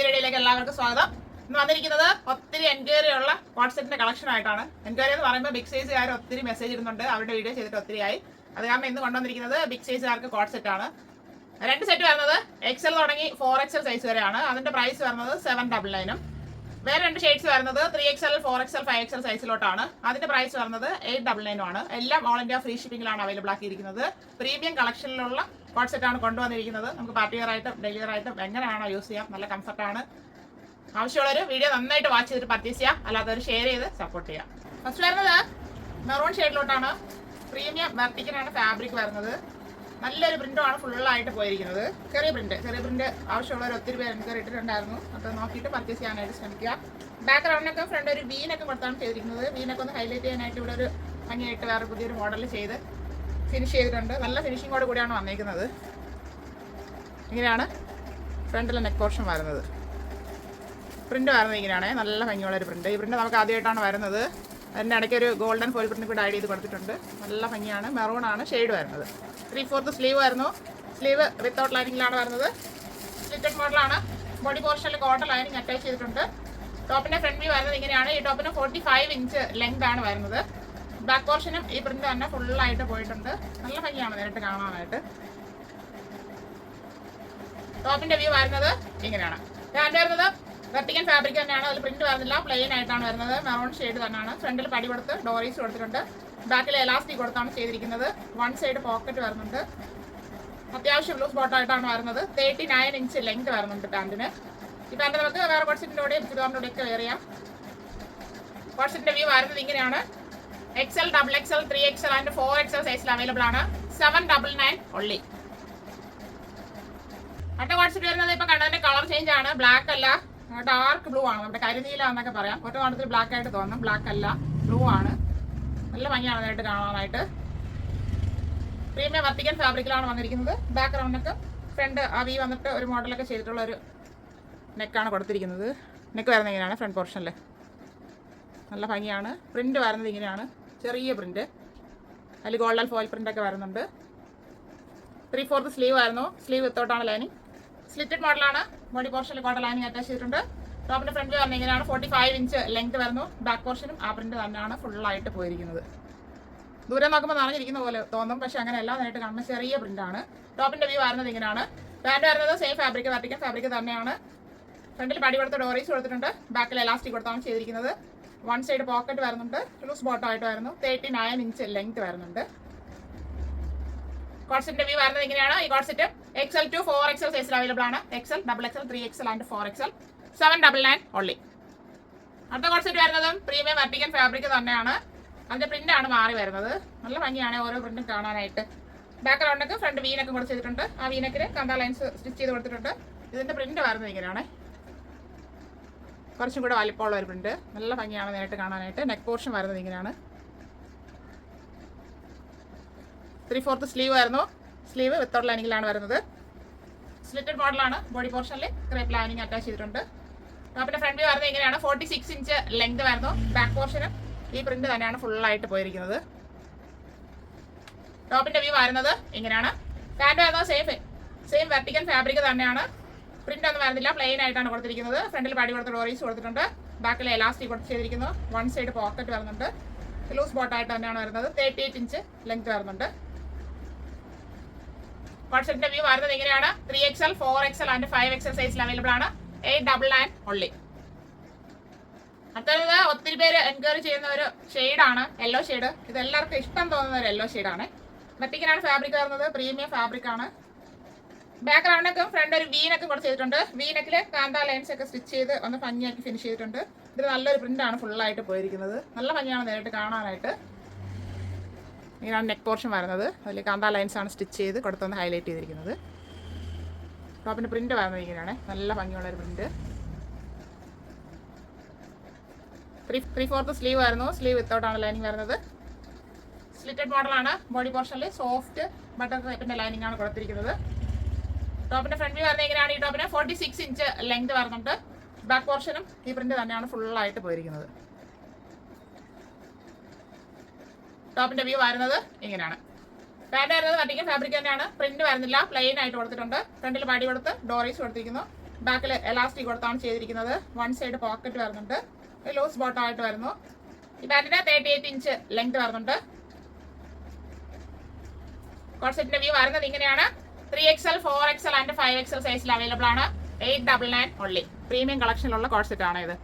പുതിയ വീഡിയോയിലേക്ക് എല്ലാവർക്കും സ്വാഗതം. ഇന്ന് വന്നിരിക്കുന്നത് ഒത്തിരി എൻക്വയറി ഉള്ള വാട്സപ്പിന്റെ കളക്ഷൻ ആയിട്ടാണ്. എൻക്വയറി എന്ന് പറയുമ്പോൾ ബിഗ് സൈസുകാർ ഒത്തിരി മെസ്സേജ് ഇടുന്നുണ്ട്, അവരുടെ വീഡിയോ ചെയ്തിട്ട് ഒത്തിരിയായി. അത് കാരണം ഇന്ന് കൊണ്ടുവന്നിരിക്കുന്നത് ബിഗ് സൈസുകാർക്ക് കോഡ് സെറ്റ് ആണ്. 2 സെറ്റ് വരുന്നത് XL തുടങ്ങി 4XL സൈസ് വരെയാണ്. അതിന്റെ പ്രൈസ് വരുന്നത് 799. വേറെ 2 ഷെയ്ഡ്സ് വരുന്നത് 3XL 4XL 5XL സൈസിലോട്ടാണ്. അതിന്റെ പ്രൈസ് വരുന്നത് 899 ആണ്. എല്ലാം ഓൾ ഇന്ത്യ ഫ്രീ ഷിപ്പിംഗിലാണ് അവൈലബിൾ ആക്കിയിരിക്കുന്നത്. പ്രീമിയം കളക്ഷനിലുള്ള കോഡ് സെറ്റ് ആണ് കൊണ്ടുവന്നിരിക്കുന്നത്. നമുക്ക് പാർട്ടി വെയർ ആയിട്ടും ഡെയിലി വെയർ ആയിട്ടും എങ്ങനെയാണോ യൂസ് ചെയ്യാം, നല്ല കംഫർട്ടാണ്. ആവശ്യമുള്ളൊരു വീഡിയോ നന്നായിട്ട് വാച്ച് ചെയ്തിട്ട് പർച്ചേസ് ചെയ്യാം, അല്ലാതെ ഒരു ഷെയർ ചെയ്ത് സപ്പോർട്ട് ചെയ്യാം. ഫസ്റ്റ് വരുന്നത് മെറൂൺ ഷെയ്ഡിലോട്ടാണ്. പ്രീമിയം വെർട്ടിക്കലാണ് ഫാബ്രിക് വരുന്നത്. നല്ലൊരു പ്രിന്റുമാണ് ഫുള്ളായിട്ട് പോയിരിക്കുന്നത്. ചെറിയ പ്രിന്റ് ആവശ്യമുള്ളവർ ഒത്തിരി പേര് എനിക്ക് ഇട്ടിട്ടുണ്ടായിരുന്നു. അപ്പോൾ നോക്കിയിട്ട് പർച്ചേസ് ചെയ്യാനായിട്ട് ശ്രമിക്കുക. ബാക്ക്ഗ്രൗണ്ടിനൊക്കെ ഫ്രണ്ട് ഒരു വീനൊക്കെ കൊടുത്താണ് ചെയ്തിരിക്കുന്നത്. വീനൊക്കെ ഒന്ന് ഹൈലൈറ്റ് ചെയ്യാനായിട്ട് ഇവിടെ ഒരു ഭംഗിയായിട്ട് വേറെ പുതിയൊരു മോഡൽ ചെയ്ത് ഫിനിഷ് ചെയ്തിട്ടുണ്ട്. നല്ല ഫിനിഷിങ്ങോട് കൂടിയാണ് വന്നിരിക്കുന്നത്. ഇങ്ങനെയാണ് ഫ്രണ്ടിലെ നെക്ക് പോർഷൻ വരുന്നത്. പ്രിന്റ് വരുന്നത് ഇങ്ങനെയാണ്. നല്ല ഭംഗിയുള്ളൊരു പ്രിന്റ്. ഈ പ്രിന്റ് നമുക്ക് ആദ്യമായിട്ടാണ് വരുന്നത്. അതിൻ്റെ ഇടയ്ക്ക് ഒരു ഗോൾഡൻ ഫോയിൽ പ്രിന്റ് കൂടെ ആഡ് ചെയ്ത് കൊടുത്തിട്ടുണ്ട്. നല്ല ഭംഗിയാണ്. മെറൂൺ ആണ് ഷെയ്ഡ് വരുന്നത്. 3/4 സ്ലീവ് വരുന്നു. സ്ലീവ് വിത്തൗട്ട് ലൈനിങ്ങിലാണ് വരുന്നത്. സ്ലിറ്റഡ് മോഡലാണ്. ബോഡി പോർഷനിൽ കോട്ടൺ ലൈനിങ് അറ്റാച്ച് ചെയ്തിട്ടുണ്ട്. ടോപ്പിന്റെ ഫ്രണ്ട് വ്യൂ വരുന്നത് ഇങ്ങനെയാണ്. ഈ ടോപ്പിന് 45 ഇഞ്ച് ലെങ്ത് ആണ് വരുന്നത്. ബാക്ക് പോർഷനും ഈ പ്രിന്റ് തന്നെ ഫുള്ളായിട്ട് പോയിട്ടുണ്ട്. നല്ല ഭംഗിയാണ് നേരിട്ട് കാണാനായിട്ട്. ടോപ്പിന്റെ വ്യൂ വരുന്നത് ഇങ്ങനെയാണ്. പാന്റ് വരുന്നത് വെർട്ടിക്കൽ ഫാബ്രിക് തന്നെയാണ്. അതിൽ പ്രിന്റ് വരുന്നില്ല, പ്ലെയിൻ ആയിട്ടാണ് വരുന്നത്. മെറൂൺ ഷെയ്ഡ് തന്നെയാണ്. ഫ്രണ്ടിൽ പടി കൊടുത്ത് ഡോറീസ് കൊടുത്തിട്ടുണ്ട്. ബാക്കിൽ എലാസ്റ്റിക് കൊടുത്താണ് ചെയ്തിരിക്കുന്നത്. 1 സൈഡ് പോക്കറ്റ് വരുന്നുണ്ട്. അത്യാവശ്യം ലൂസ് ബോട്ടായിട്ടാണ് വരുന്നത്. 39 ഇഞ്ച് ലെങ്ത് വരുന്നുണ്ട് പാന്റിന്. ഈ പാന്റ് നമുക്ക് വേറെ കോട്ട്സെറ്റിൻ്റെ കൂടെയും ചുരിദാറിൻ്റെ കൂടെയൊക്കെ വെയർ ചെയ്യാം. കോട്ട്സെറ്റിന്റെ വ്യൂ വരുന്നത് ഇങ്ങനെയാണ്. XL, XXL, 3XL and 4XL സൈസിൽ അവൈലബിൾ ആണ്. 799 ഓൺലി. അടുത്ത കോട്ട്സെറ്റ് വരുന്നത് ഇപ്പൊ കണ്ടതിന്റെ കളർ ചേഞ്ച് ആണ്. ബ്ലാക്ക് അല്ല, ഡാർക്ക് ബ്ലൂ ആണ്. നമ്മുടെ കരിനീല എന്നൊക്കെ പറയാം. ഒറ്റ കാണത്തിൽ ബ്ലാക്ക് ആയിട്ട് തോന്നും. ബ്ലാക്ക് അല്ല, ബ്ലൂ ആണ്. നല്ല ഭംഗിയാണ് നേരിട്ട് കാണാനായിട്ട്. പ്രീമിയം വെർട്ടിക്കൽ ഫാബ്രിക്കിലാണ് വന്നിരിക്കുന്നത്. ബാക്ക് റൗണ്ടൊക്കെ ഫ്രണ്ട് വി വന്നിട്ട് ഒരു മോഡലൊക്കെ ചെയ്തിട്ടുള്ള ഒരു നെക്കാണ് കൊടുത്തിരിക്കുന്നത്. നെക്ക് വരുന്നത് ഇങ്ങനെയാണ്. ഫ്രണ്ട് പോർഷനിൽ നല്ല ഭംഗിയാണ്. പ്രിന്റ് വരുന്നത് ഇങ്ങനെയാണ്. ചെറിയ പ്രിന്റ്, അതിൽ ഗോൾഡൻ ഫോയിൽ പ്രിന്റ് ഒക്കെ വരുന്നുണ്ട്. 3/4 സ്ലീവ് ആയിരുന്നു. സ്ലീവ് വിത്തോട്ടാണ് ലൈനിങ്. സ്ലിറ്റഡ് മോഡലാണ്. ബോഡി പോർഷനിൽ കോട്ടൺ ലൈനിങ് അറ്റാച്ച് ചെയ്തിട്ടുണ്ട്. ടോപ്പിന്റെ ഫ്രണ്ട് വരുന്നത് ഇങ്ങനെയാണ്. 45 ഇഞ്ച് ലെങ്ത് വരുന്നു. ബാക്ക് പോർഷനും ആ പ്രിന്റ് തന്നെയാണ് ഫുള്ളായിട്ട് പോയിരിക്കുന്നത്. ദൂരം നോക്കുമ്പോൾ നിറഞ്ഞിരിക്കുന്ന പോലെ തോന്നും, പക്ഷെ അങ്ങനെയല്ല. നേരിട്ട് കാണുമ്പോൾ ചെറിയ പ്രിന്റാണ്. ടോപ്പിന്റെ വ്യൂ വരുന്നത് ഇങ്ങനെയാണ്. പാന്റ് വരുന്നത് സെയിം ഫാബ്രിക്, വെർട്ടിക്കൽ ഫാബ്രിക് തന്നെയാണ്. ഫ്രണ്ടിൽ പടി കൊടുത്ത് ഡോറീസ് കൊടുത്തിട്ടുണ്ട്. ബാക്കിൽ എലാസ്റ്റിക് കൊടുത്താണ് ചെയ്തിരിക്കുന്നത്. 1 സൈഡ് പോക്കറ്റ് വരുന്നുണ്ട്. ലൂസ് ബോട്ടം ആയിട്ട് വരുന്നു. 39 ഇഞ്ച് ലെങ്ത് വരുന്നുണ്ട്. കോട്ട്സെറ്റിന്റെ വ്യൂ വരുന്നത് ഇങ്ങനെയാണ്. ഈ കോട്ട്സെറ്റ് XL to 4XL സൈസിൽ അവൈലബിൾ ആണ്. XL, XXL, 3XL and 4XL. 799 only. അടുത്ത കോട്ട്സെറ്റ് വരുന്നതും പ്രീമിയം വെർട്ടിക്കൽ ഫാബ്രിക് തന്നെയാണ്. അതിന്റെ പ്രിന്റ് ആണ് മാറി വരുന്നത്. നല്ല ഭംഗിയാണ് ഓരോ പ്രിന്റും കാണാനായിട്ട്. ബാക്ക് റൗണ്ടൊക്കെ ഫ്രണ്ട് വീനൊക്കെ കൊടുത്ത് ചെയ്തിട്ടുണ്ട്. ആ വീനക്കിൽ കന്താ ലൈൻസ് സ്റ്റിച്ച് ചെയ്ത് കൊടുത്തിട്ടുണ്ട്. ഇതിന്റെ പ്രിന്റ് വരുന്നത് ഇങ്ങനെയാണ്. കുറച്ചും കൂടെ വലിപ്പമുള്ള ഒരു പ്രിന്റ്. നല്ല ഭംഗിയാണ് നേരിട്ട് കാണാനായിട്ട്. നെക്ക് പോർഷൻ വരുന്നത് ഇങ്ങനെയാണ്. 3/4 സ്ലീവ് ആയിരുന്നു. സ്ലീവ് വിത്തൗട്ട് ലൈനിങ്ങിലാണ് വരുന്നത്. സ്ലിറ്റഡ് മോഡലാണ്. ബോഡി പോർഷനിൽ ക്രേപ്പ് ലൈനിങ് അറ്റാച്ച് ചെയ്തിട്ടുണ്ട്. ടോപ്പിന്റെ ഫ്രണ്ട് വ്യൂ വരുന്നത് ഇങ്ങനെയാണ്. 46 ഇഞ്ച് ലെങ്ത് വരുന്നു. ബാക്ക് പോർഷന് ഈ പ്രിന്റ് തന്നെയാണ് ഫുള്ളായിട്ട് പോയിരിക്കുന്നത്. ടോപ്പിന്റെ വ്യൂ വരുന്നത് ഇങ്ങനെയാണ്. പാന്റ് വരുന്നത് സെയിം വെർട്ടിക്കൽ ഫാബ്രിക് തന്നെയാണ്. പ്രിന്റ് ഒന്നും വരുന്നില്ല, പ്ലെയിൻ ആയിട്ടാണ് കൊടുത്തിരിക്കുന്നത്. ഫ്രണ്ടിൽ പടി കൊടുത്ത് ഡോറീസ് കൊടുത്തിട്ടുണ്ട്. ബാക്കിൽ എലാസ്റ്റിക് കൊടുത്ത് ചെയ്തിരിക്കുന്നു. 1 സൈഡ് പോക്കറ്റ് വരുന്നുണ്ട്. ലൂസ് ബോട്ടായിട്ട് തന്നെയാണ് വരുന്നത്. 38 ഇഞ്ച് ലെങ്ത് വരുന്നുണ്ട്. കോട്ട്സെറ്റിന്റെ വ്യൂ വരുന്നത് ഇങ്ങനെയാണ്. 3XL, 4XL ആൻഡ് 5XL സൈസിൽ അവൈലബിൾ ആണ്. 899 ഓൺലി. അടുത്തത് ഒത്തിരി പേര് എൻക്വയറി ചെയ്യുന്ന ഒരു ഷെയ്ഡാണ് യെല്ലോ ഷെയ്ഡ്. ഇത് എല്ലാവർക്കും ഇഷ്ടം തോന്നുന്ന ഒരു യെല്ലോ ഷെയ്ഡാണ്. വെർട്ടിക്കലാണ് ഫാബ്രിക് വരുന്നത്. പ്രീമിയം ഫാബ്രിക് ആണ്. ബാക്ക് റൗണ്ടൊക്കെ ഫ്രണ്ട് ഒരു വീനൊക്കെ കൂടെ ചെയ്തിട്ടുണ്ട്. വീനക്കിൽ കാന്താ ലൈൻസ് ഒക്കെ സ്റ്റിച്ച് ചെയ്ത് ഒന്ന് ഭംഗിയാക്കി ഫിനിഷ് ചെയ്തിട്ടുണ്ട്. ഇത് നല്ലൊരു പ്രിന്റാണ് ഫുള്ളായിട്ട് പോയിരിക്കുന്നത്. നല്ല ഭംഗിയാണ് നേരിട്ട് കാണാനായിട്ട്. ഇങ്ങനെയാണ് നെക്ക് പോർഷൻ വരുന്നത്. അതിൽ കാന്താ ലൈൻസ് ആണ് സ്റ്റിച്ച് ചെയ്ത് കൊടുത്തൊന്ന് ഹൈലൈറ്റ് ചെയ്തിരിക്കുന്നത്. ടോപ്പിൻ്റെ പ്രിന്റ് വരുന്നത് ഇങ്ങനെയാണ്. നല്ല ഭംഗിയുള്ളൊരു പ്രിന്റ്. 3/4 സ്ലീവ് ആയിരുന്നു. സ്ലീവ് വിത്തൗട്ടാണ് ലൈനിങ് വരുന്നത്. സ്ലിറ്റഡ് മോഡലാണ്. ബോഡി പോർഷനിൽ സോഫ്റ്റ് ബട്ടർ ടൈപ്പിന്റെ ലൈനിങ് ആണ് കൊടുത്തിരിക്കുന്നത്. ടോപ്പിന്റെ ഫ്രണ്ട് വ്യൂ വരുന്നത് ഇങ്ങനെയാണ്. ഈ ടോപ്പിന് 46 ഇഞ്ച് ലെങ്ത് വരുന്നുണ്ട്. ബാക്ക് പോർഷനും ഈ പ്രിന്റ് തന്നെയാണ് ഫുള്ളായിട്ട് പോയിരിക്കുന്നത്. ടോപ്പിന്റെ വ്യൂ വരുന്നത് ഇങ്ങനെയാണ്. പാന്റ് വരുന്നത് വെർട്ടിക്കൽ ഫാബ്രിക് തന്നെയാണ്. പ്രിന്റ് വരുന്നില്ല, പ്ലെയിൻ ആയിട്ട് കൊടുത്തിട്ടുണ്ട്. ഫ്രണ്ടിൽ പടി കൊടുത്ത് ഡോറീസ് കൊടുത്തിരിക്കുന്നു. ബാക്കിൽ എലാസ്റ്റിക് കൊടുത്താണ് ചെയ്തിരിക്കുന്നത്. വൺ സൈഡ് പോക്കറ്റ് വരുന്നുണ്ട്, ലൂസ് ബോട്ടം ആയിട്ട് വരുന്നു. ഈ പാന്റിന് 38 ഇഞ്ച് ലെങ്ത് വരുന്നുണ്ട്. കോഡ് സെറ്റിന്റെ വ്യൂ വരുന്നത് ഇങ്ങനെയാണ്. 3XL, 4XL ആൻഡ് 5XL സൈസിൽ അവൈലബിൾ ആണ്. 899 ഓൺലി. പ്രീമിയം കളക്ഷനിലുള്ള കോഡ് സെറ്റ് ആണ് ഇത്.